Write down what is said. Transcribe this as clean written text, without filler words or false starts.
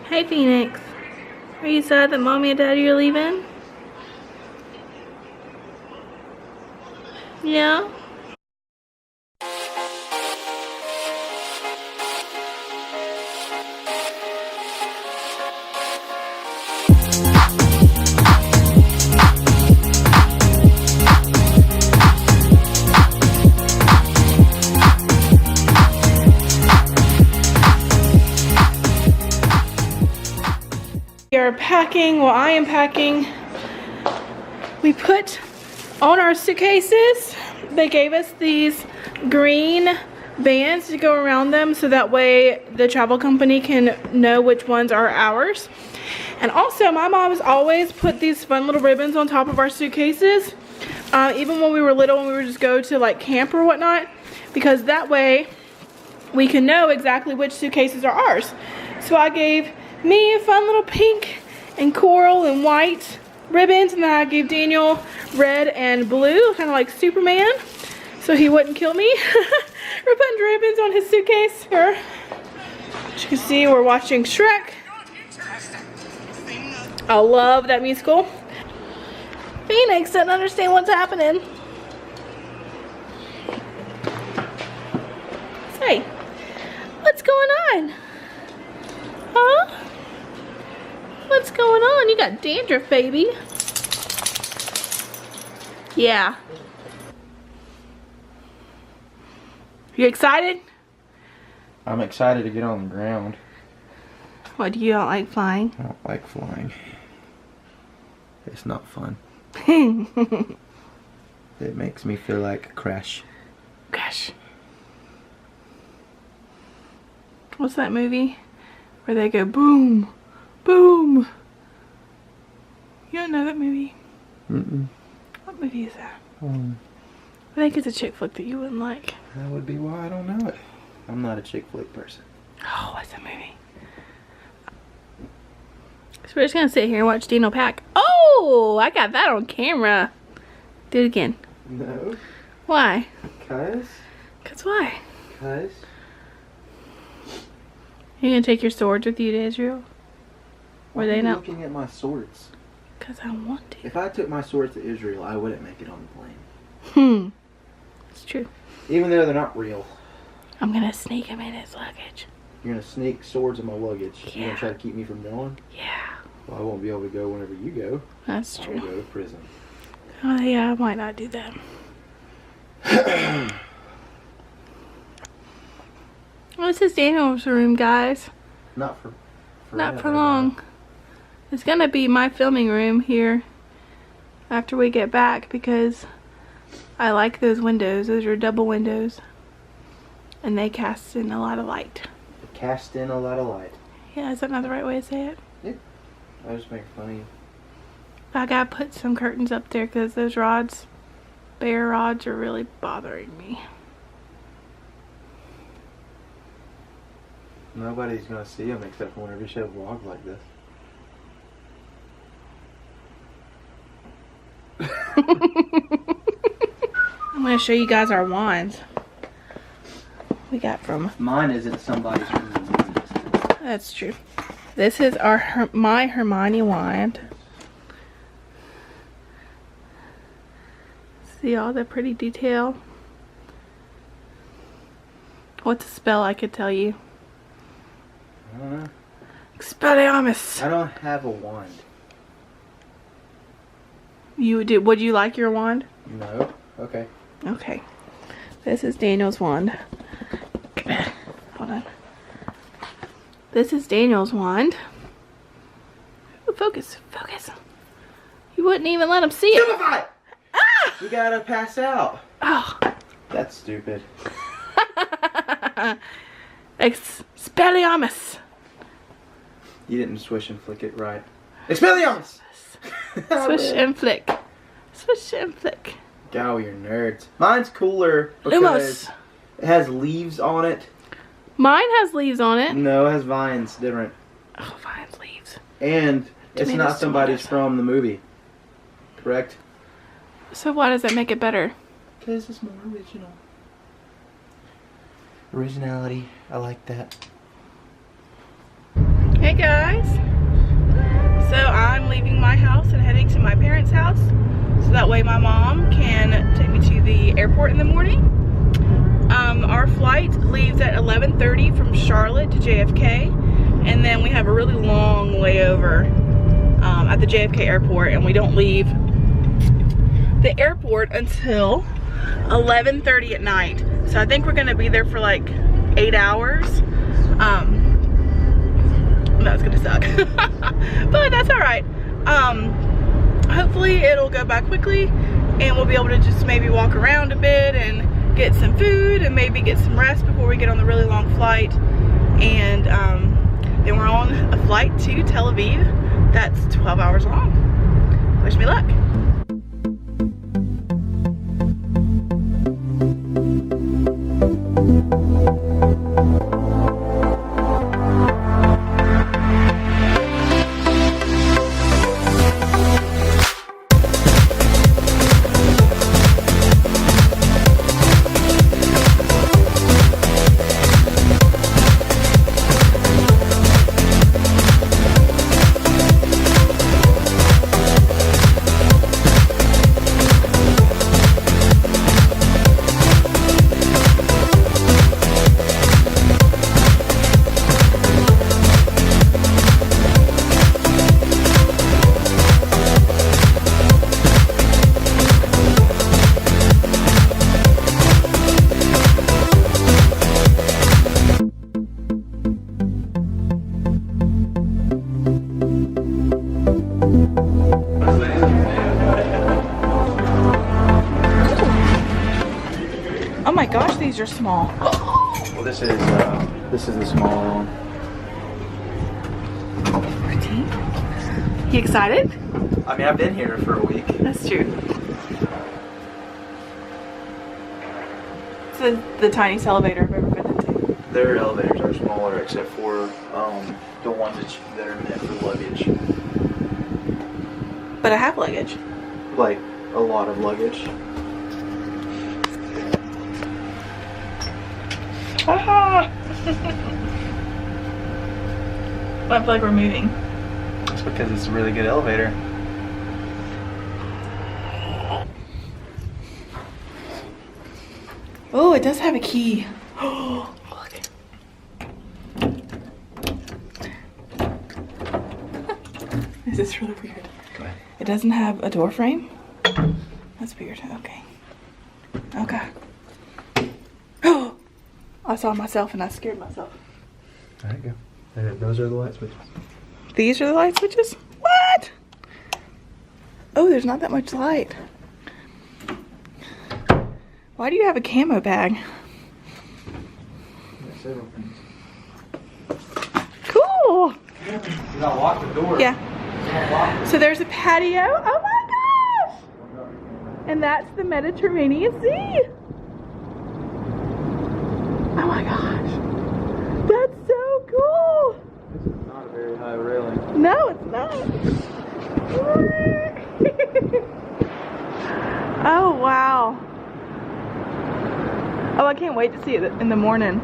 Hey Phoenix, are you sad that mommy and daddy are leaving? Yeah? We are packing. Well, I am packing. We put on our suitcases. They gave us these green bands to go around them so that way the travel company can know which ones are ours. And also my mom's always put these fun little ribbons on top of our suitcases, even when we were little and we would just go to like camp or whatnot, because that way we can know exactly which suitcases are ours. So I gave me a fun little pink and coral and white ribbons, and then I gave Daniel red and blue, kind of like Superman, so he wouldn't kill me. We're putting ribbons on his suitcase here. As you can see, we're watching Shrek. I love that musical. Phoenix doesn't understand what's happening. Say, what's going on? Huh? What's going on? You got dandruff, baby. Yeah. You excited? I'm excited to get on the ground. What, do you not like flying? I don't like flying. It's not fun. It makes me feel like a crash. Gosh. What's that movie where they go boom, boom? You don't know that movie? Mm-mm. What movie is that? I think it's a chick flick that you wouldn't like. That would be why I don't know it. I'm not a chick flick person. Oh, what's that movie? So we're just gonna sit here and watch Dino pack. Oh, I got that on camera. Do it again. No. Why? Cause why? you gonna take your swords with you to Israel? Were they not? looking at my swords? Cause I want to. If I took my swords to Israel, I wouldn't make it on the plane. It's true. Even though they're not real. I'm gonna sneak him in his luggage. You're gonna sneak swords in my luggage. Yeah. You're gonna try to keep me from going? Yeah. Well, I won't be able to go whenever you go. That's I'll true. go to prison. Oh yeah, I might not do that. Well, this is Daniel's room, guys. Not for Not for long. It's gonna be my filming room here after we get back because I like those windows. Those are double windows and they cast in a lot of light. Cast in a lot of light. Yeah, is that not the right way to say it? Yeah. I was making fun of you. I gotta put some curtains up there because those rods, bare rods, are really bothering me. Nobody's gonna see them except for whenever you show vlogs like this. I'm gonna show you guys our wands. We got from. Mine isn't somebody's room. That's true. This is my Hermione wand. See all the pretty detail? What's a spell I could tell you? I don't know. Expelliarmus! I don't have a wand. You do? Would you like your wand? No. Okay. Okay. This is Daniel's wand. Hold on. This is Daniel's wand. Ooh, focus. Focus. You wouldn't even let him see it. Simplify! Ah! You gotta pass out. Oh. That's stupid. Expelliarmus. You didn't swish and flick it right. Expelliarmus! Swish and flick. Swish and flick. Go, you're nerds. Mine's cooler because Lumos. it has leaves on it. Mine has leaves on it. No, it has vines. Different. Oh, vines, leaves. And it's Tomatoes, not somebody's tomatoes. from the movie. Correct? So why does that make it better? Because it's more original. Originality. I like that. Okay. guys, so I'm leaving my house and heading to my parents' house so that way my mom can take me to the airport in the morning. Our flight leaves at 11:30 from Charlotte to JFK, and then we have a really long layover at the JFK airport, and we don't leave the airport until 11:30 at night. So I think we're gonna be there for like 8 hours. That's gonna suck. But that's all right. Hopefully it'll go by quickly and we'll be able to just maybe walk around a bit and get some food and maybe get some rest before we get on the really long flight. And then we're on a flight to Tel Aviv that's 12 hours long. Wish me luck. Oh my gosh, these are small. Well, this is the smaller one. You excited? I mean, I've been here for a week. That's true. It's the tiniest elevator I've ever been into. Their elevators are smaller except for the ones that are meant for luggage. But I have luggage. Like, a lot of luggage. Haha! I feel like we're moving. That's because it's a really good elevator. Oh, it does have a key. Oh, look. This is really weird. It doesn't have a door frame. That's weird. Okay. Okay. Oh! I saw myself and I scared myself. There you go. Those are the light switches. These are the light switches? What? Oh, there's not that much light. Why do you have a camo bag? Several things. Cool! You gotta lock the door. Yeah. So there's a patio. Oh my gosh! And that's the Mediterranean Sea. Oh my gosh. That's so cool. This is not a very high railing. No, it's not. Oh wow. Oh, I can't wait to see it in the morning.